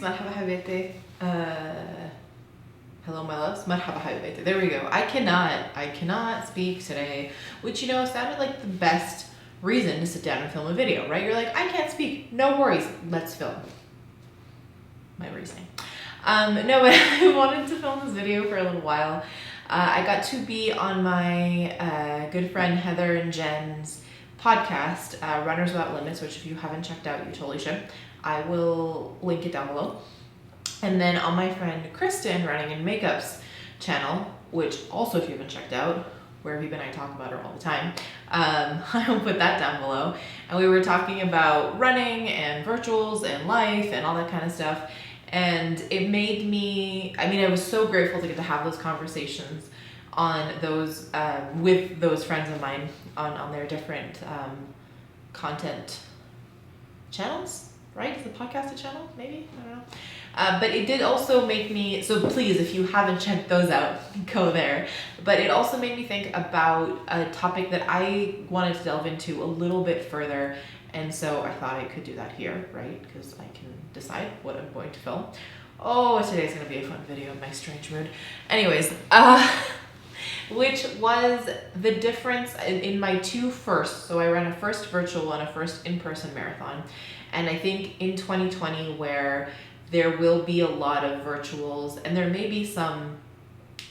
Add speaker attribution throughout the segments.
Speaker 1: Marhaba habibetey. Hello my loves, Marhaba habibetey. There we go. I cannot speak today, which sounded like the best reason to sit down and film a video, right? You're like, I can't speak, no worries, let's film. My reasoning. No, but I wanted to film this video for a little while. I got to be on my good friend Heather and Jen's podcast, Runners Without Limits, which if you haven't checked out, you totally should. I will link it down below. And then on my friend Kristen, Running in Makeup's channel, which also if you haven't checked out, where have you been? I talk about her all the time. I will put that down below. And we were talking about running and virtuals and life and all that kind of stuff. And it made me, I was so grateful to get to have those conversations on those, with those friends of mine on their different content channels, right? Is the podcast a channel? Maybe? I don't know. But it did also make me, so please, if you haven't checked those out, go there. But it also made me think about a topic that I wanted to delve into a little bit further. And so I thought I could do that here, right? Because I can decide what I'm going to film. Oh, today's going to be a fun video in my strange mood. Anyways, which was the difference in my two firsts. So I ran a first virtual and a first in-person marathon. And I think in 2020 where there will be a lot of virtuals and there may be some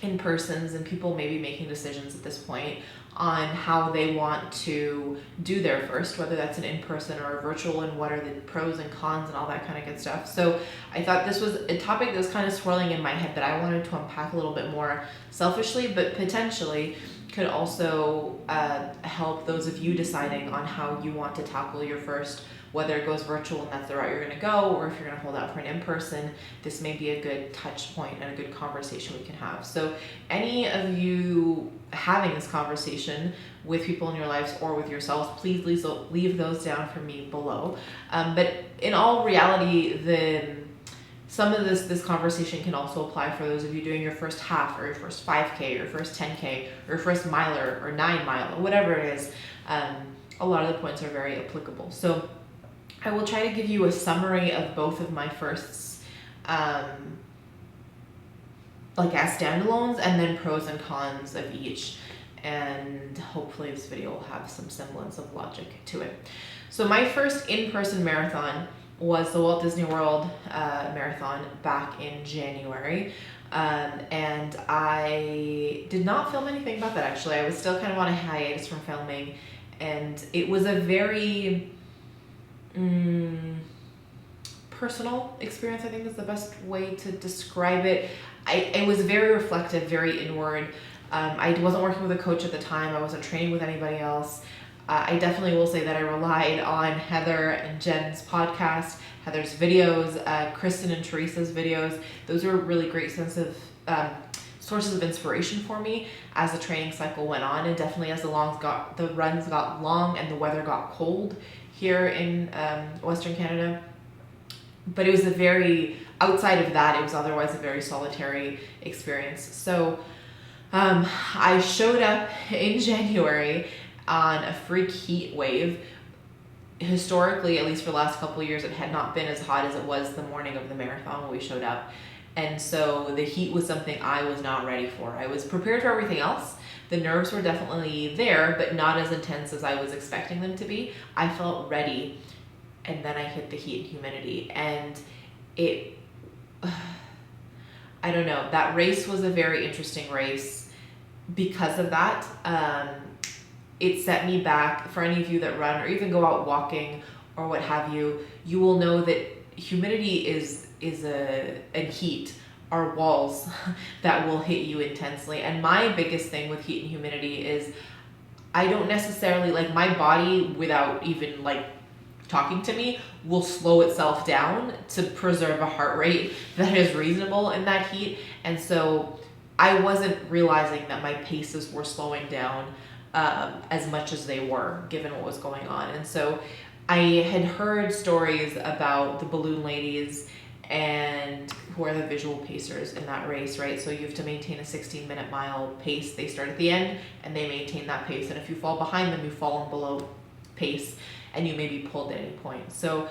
Speaker 1: in-persons and people may be making decisions at this point on how they want to do their first, whether that's an in-person or a virtual, and what are the pros and cons and all that kind of good stuff. So I thought this was a topic that was kind of swirling in my head that I wanted to unpack a little bit more selfishly, but potentially could also help those of you deciding on how you want to tackle your first, whether it goes virtual and that's the route you're going to go, or if you're going to hold out for an in-person. This may be a good touch point and a good conversation we can have. So any of you having this conversation with people in your lives or with yourselves, please leave those down for me below. But in all reality, some of this conversation can also apply for those of you doing your first half or your first 5K or your first 10K or your first miler or 9 mile or whatever it is. A lot of the points are very applicable. So I will try to give you a summary of both of my firsts, like as standalones, and then pros and cons of each. And hopefully this video will have some semblance of logic to it. So my first in-person marathon was the Walt Disney World marathon back in January. And I did not film anything about that actually. I was still kind of on a hiatus from filming, and it was a very personal experience, I think is the best way to describe it. It was very reflective, very inward. I wasn't working with a coach at the time. I wasn't training with anybody else. I definitely will say that I relied on Heather and Jen's podcast, Heather's videos, Kristen and Teresa's videos. Those were really great sense of sources of inspiration for me as the training cycle went on, and definitely as the runs got long and the weather got cold here in Western Canada. But it was outside of that, it was otherwise a very solitary experience. So I showed up in January on a freak heat wave. Historically, at least for the last couple of years, it had not been as hot as it was the morning of the marathon when we showed up. And so the heat was something I was not ready for. I was prepared for everything else. The nerves were definitely there, but not as intense as I was expecting them to be. I felt ready, and then I hit the heat and humidity, and I don't know, that race was a very interesting race because of that. It set me back. For any of you that run or even go out walking or what have you, you will know that humidity and heat are walls that will hit you intensely. And my biggest thing with heat and humidity is I don't necessarily, like, my body, without even like talking to me, will slow itself down to preserve a heart rate that is reasonable in that heat. And so I wasn't realizing that my paces were slowing down as much as they were, given what was going on. And so I had heard stories about the balloon ladies and who are the visual pacers in that race, right? So you have to maintain a 16-minute mile pace. They start at the end and they maintain that pace. And if you fall behind them, you've fallen below pace and you may be pulled at any point. So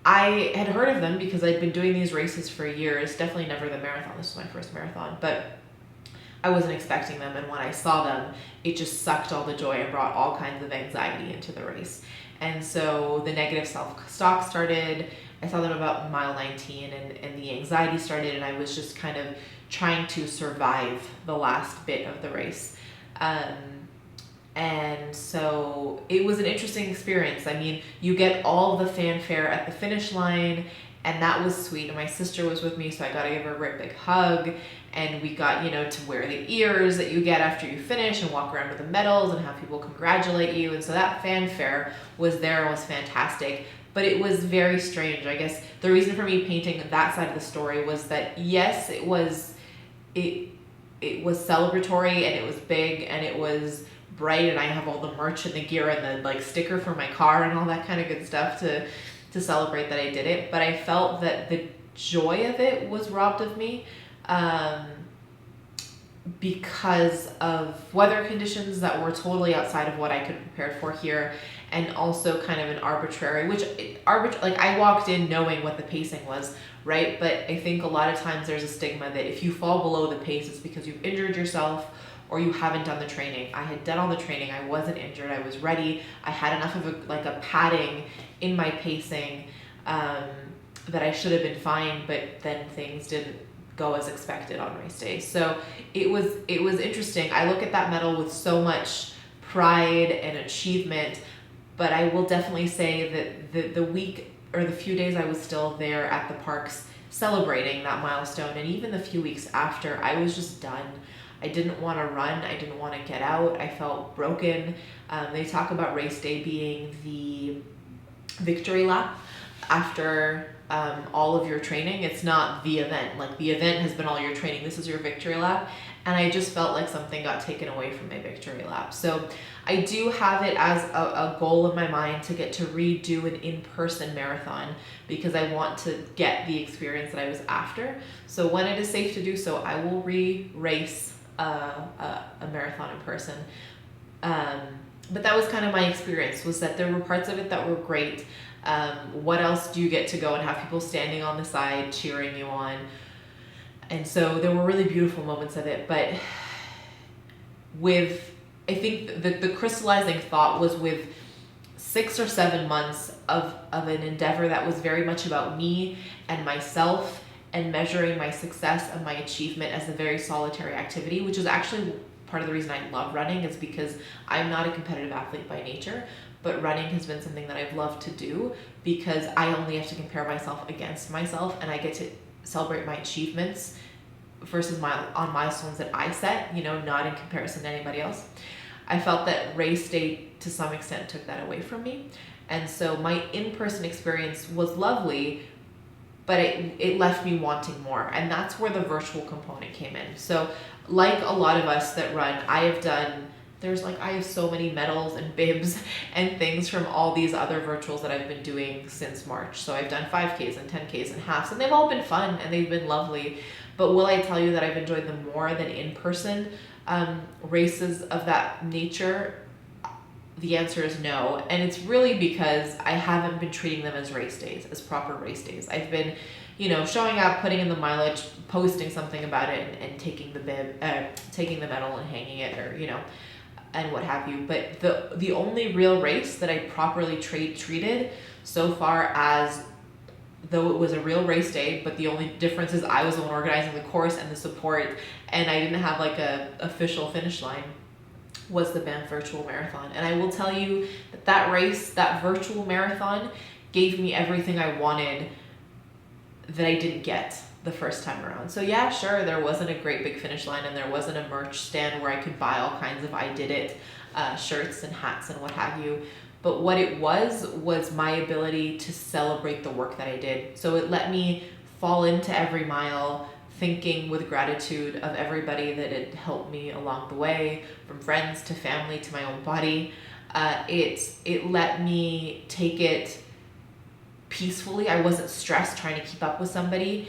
Speaker 1: I had heard of them because I'd been doing these races for years, definitely never the marathon. This was my first marathon, but I wasn't expecting them. And when I saw them, it just sucked all the joy and brought all kinds of anxiety into the race. And so the negative self-talk started. I saw them about mile 19 and the anxiety started, and I was just kind of trying to survive the last bit of the race. And so it was an interesting experience. I mean, you get all the fanfare at the finish line, and that was sweet. And my sister was with me, so I got to give her a great big hug. And we got, you know, to wear the ears that you get after you finish and walk around with the medals and have people congratulate you. And so that fanfare was there and was fantastic. But it was very strange. I guess the reason for me painting that side of the story was that, yes, it was celebratory, and it was big, and it was bright, and I have all the merch and the gear and the like sticker for my car and all that kind of good stuff to celebrate that I did it. But I felt that the joy of it was robbed of me because of weather conditions that were totally outside of what I could have prepared for here, and also kind of an arbitrary, like I walked in knowing what the pacing was, right? But I think a lot of times there's a stigma that if you fall below the pace, it's because you've injured yourself or you haven't done the training. I had done all the training. I wasn't injured. I was ready. I had enough of a padding in my pacing that I should have been fine, but then things didn't go as expected on race day. So it was interesting. I look at that medal with so much pride and achievement, but I will definitely say that the week or the few days I was still there at the parks celebrating that milestone, and even the few weeks after, I was just done. I didn't want to run. I didn't want to get out. I felt broken. They talk about race day being the victory lap after all of your training. It's not the event. Like, the event has been all your training. This is your victory lap. And I just felt like something got taken away from my victory lap. So I do have it as a goal in my mind to get to redo an in-person marathon, because I want to get the experience that I was after. So when it is safe to do so, I will re-race a marathon in person. But that was kind of my experience, was that there were parts of it that were great. What else do you get to go and have people standing on the side cheering you on? And so there were really beautiful moments of it. But I think the crystallizing thought was with 6 or 7 months of an endeavor that was very much about me and myself, and measuring my success and my achievement as a very solitary activity, which is actually part of the reason I love running, is because I'm not a competitive athlete by nature, but running has been something that I've loved to do because I only have to compare myself against myself, and I get to celebrate my achievements versus on milestones that I set, you know, not in comparison to anybody else. I felt that race day to some extent took that away from me. And so my in-person experience was lovely, but it left me wanting more. And that's where the virtual component came in. So like a lot of us that run, I have so many medals and bibs and things from all these other virtuals that I've been doing since March. So I've done 5Ks and 10Ks and halves, and they've all been fun and they've been lovely. But will I tell you that I've enjoyed them more than in-person races of that nature? The answer is no. And it's really because I haven't been treating them as race days, as proper race days. I've been, you know, showing up, putting in the mileage, posting something about it, and taking the medal and hanging it, or, you know, and what have you. But the only real race that I properly treated so far, as though it was a real race day, but the only difference is I was the one organizing the course and the support, and I didn't have like a official finish line, was the Banff Virtual Marathon. And I will tell you that race, that virtual marathon, gave me everything I wanted that I didn't get the first time around. So yeah, sure, there wasn't a great big finish line, and there wasn't a merch stand where I could buy all kinds of I did it shirts and hats and what have you. But what it was my ability to celebrate the work that I did. So it let me fall into every mile thinking with gratitude of everybody that had helped me along the way, from friends to family to my own body. It let me take it peacefully. I wasn't stressed trying to keep up with somebody.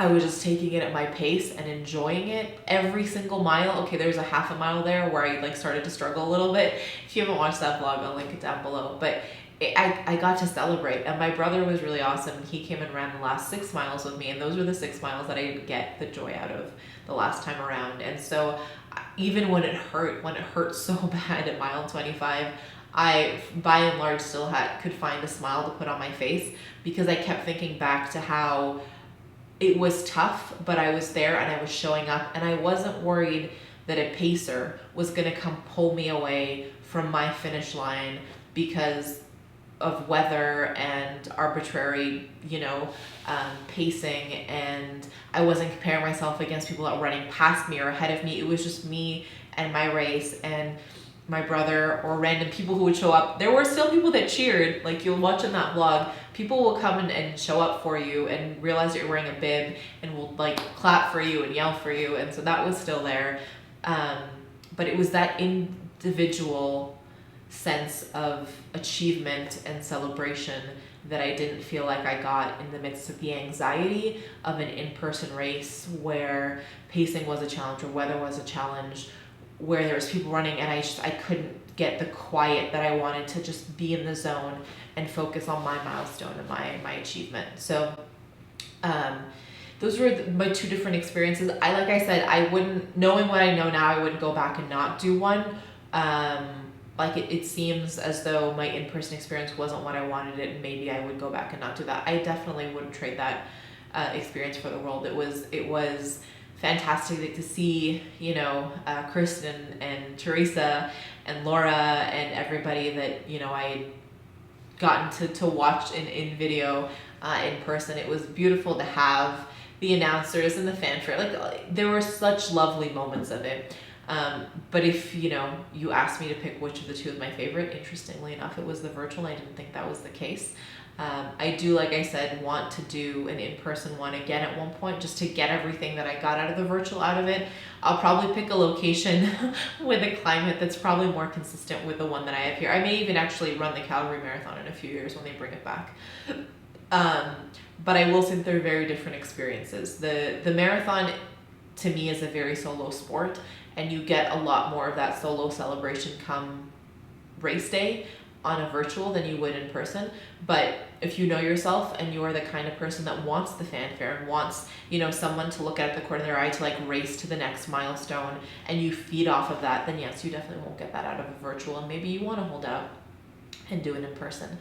Speaker 1: I was just taking it at my pace and enjoying it every single mile. Okay, there's a half a mile there where I started to struggle a little bit. If you haven't watched that vlog, I'll link it down below. But I got to celebrate, and my brother was really awesome. He came and ran the last 6 miles with me, and those were the 6 miles that I didn't get the joy out of the last time around. And so even when it hurt so bad at mile 25, I by and large still could find a smile to put on my face, because I kept thinking back to how it was tough, but I was there and I was showing up, and I wasn't worried that a pacer was going to come pull me away from my finish line because of weather and arbitrary, pacing, and I wasn't comparing myself against people that were running past me or ahead of me. It was just me and my race and my brother or random people who would show up. There were still people that cheered, like you'll watch in that vlog. People will come and show up for you and realize that you're wearing a bib and will like clap for you and yell for you, and so that was still there. But it was that individual sense of achievement and celebration that I didn't feel like I got in the midst of the anxiety of an in-person race where pacing was a challenge or weather was a challenge, where there was people running and I couldn't get the quiet that I wanted to just be in the zone and focus on my milestone and my achievement. So those were my 2 different experiences. Like I said, I wouldn't, knowing what I know now, I wouldn't go back and not do one. It seems as though my in-person experience wasn't what I wanted it, and maybe I would go back and not do that. I definitely wouldn't trade that experience for the world. It was fantastic to see, Kristen and Teresa and Laura and everybody that, I had gotten to watch in video in person. It was beautiful to have the announcers and the fanfare. Like, there were such lovely moments of it. But if, you asked me to pick which of the 2 is my favorite, interestingly enough, it was the virtual. I didn't think that was the case. I do, like I said, want to do an in-person one again at one point, just to get everything that I got out of the virtual out of it. I'll probably pick a location with a climate that's probably more consistent with the one that I have here. I may even actually run the Calgary Marathon in a few years when they bring it back. But I will say they're very different experiences. The marathon, to me, is a very solo sport, and you get a lot more of that solo celebration come race day on a virtual than you would in person. But if you know yourself and you are the kind of person that wants the fanfare and wants, someone to look at the corner of their eye to like race to the next milestone, and you feed off of that, then yes, you definitely won't get that out of a virtual, and maybe you want to hold out and do it in person.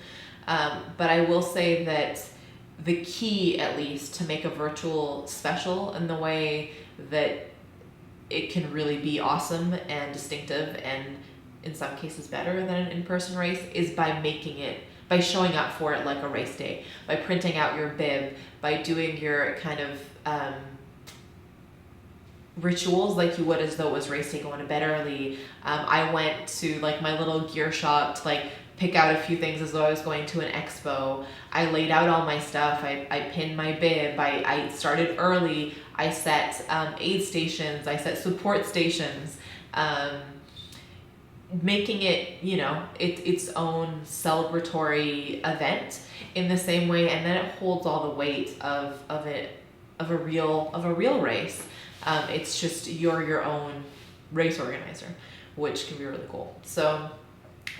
Speaker 1: But I will say that the key, at least, to make a virtual special in the way that it can really be awesome and distinctive and in some cases better than an in-person race is by showing up for it like a race day, by printing out your bib, by doing your kind of rituals like you would as though it was race day, going to bed early. I went to like my little gear shop to like pick out a few things as though I was going to an expo. I laid out all my stuff. I pinned my bib. I started early. I set aid stations. I set support stations. Making it, its own celebratory event in the same way, and then it holds all the weight of a real race. It's just you're your own race organizer, which can be really cool. So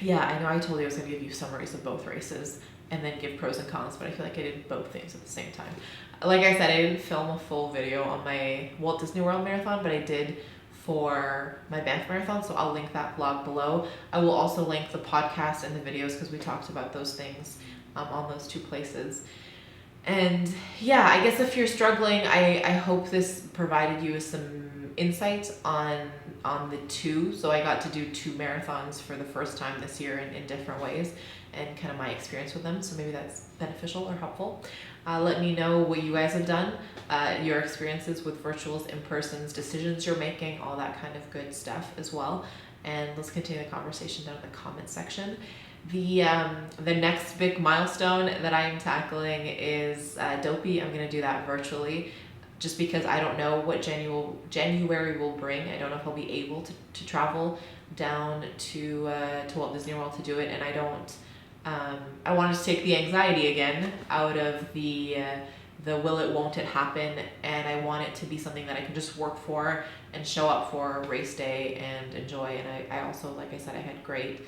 Speaker 1: yeah, I know I told you I was going to give you summaries of both races and then give pros and cons, but I feel like I did both things at the same time. Like I said, I didn't film a full video on my Walt Disney World Marathon, but I did for my Banff Marathon, so I'll link that blog below. I will also link the podcast and the videos because we talked about those things on those 2 places. And yeah, I guess if you're struggling, I hope this provided you with some insights on the 2. So I got to do 2 marathons for the first time this year in different ways, and kind of my experience with them. So maybe that's beneficial or helpful. Let me know what you guys have done, your experiences with virtuals, in-persons, decisions you're making, all that kind of good stuff as well. And let's continue the conversation down in the comment section. The next big milestone that I'm tackling is Dopey. I'm going to do that virtually just because I don't know what January will bring. I don't know if I'll be able to travel down to Walt Disney World to do it, and I don't. I wanted to take the anxiety again out of the will it, won't it happen, and I want it to be something that I can just work for and show up for race day and enjoy. And I also, like I said, I had great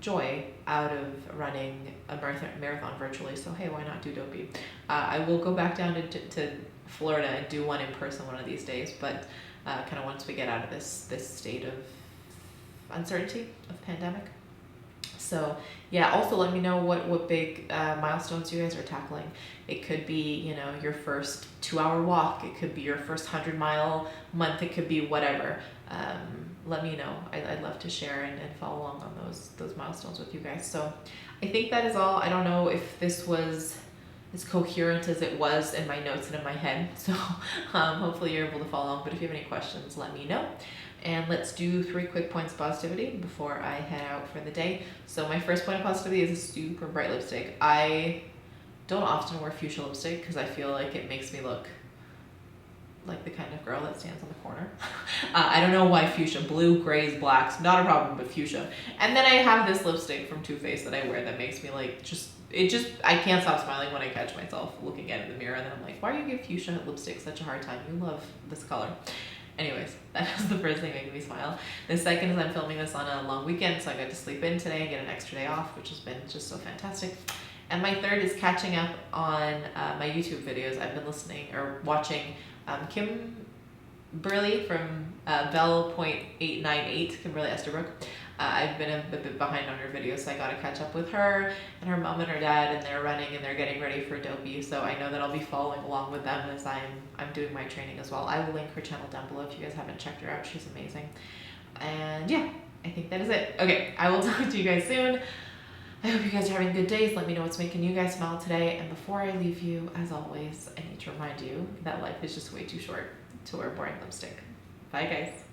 Speaker 1: joy out of running a marathon virtually. So hey, why not do Dopey? I will go back down to Florida and do one in person one of these days, but kind of once we get out of this state of uncertainty of pandemic. So yeah, also let me know what big milestones you guys are tackling. It could be, you know, your first 2-hour walk. It could be your first 100-mile month. It could be whatever. Let me know. I'd love to share and follow along on those milestones with you guys. So I think that is all. I don't know if this was as coherent as it was in my notes and in my head. So hopefully you're able to follow along. But if you have any questions, let me know. And let's do 3 quick points of positivity before I head out for the day. So my first point of positivity is a super bright lipstick. I don't often wear fuchsia lipstick because I feel like it makes me look like the kind of girl that stands on the corner. I don't know why fuchsia. Blue, grays, blacks, not a problem, but fuchsia. And then I have this lipstick from Too Faced that I wear that makes me like I can't stop smiling when I catch myself looking at it in the mirror, and then I'm like, why do you give fuchsia lipstick such a hard time? You love this color. Anyways, that was the first thing making me smile. The second is I'm filming this on a long weekend, so I got to sleep in today and get an extra day off, which has been just so fantastic. And my third is catching up on my YouTube videos. I've been watching Kimberly from Bell.898, Kimberly Esterbrook. I've been a bit behind on her videos, so I got to catch up with her and her mom and her dad, and they're running and they're getting ready for Dopey. So I know that I'll be following along with them as I'm doing my training as well. I will link her channel down below if you guys haven't checked her out. She's amazing. And yeah, I think that is it. Okay, I will talk to you guys soon. I hope you guys are having good days. Let me know what's making you guys smile today. And before I leave you, as always, I need to remind you that life is just way too short to wear boring lipstick. Bye, guys.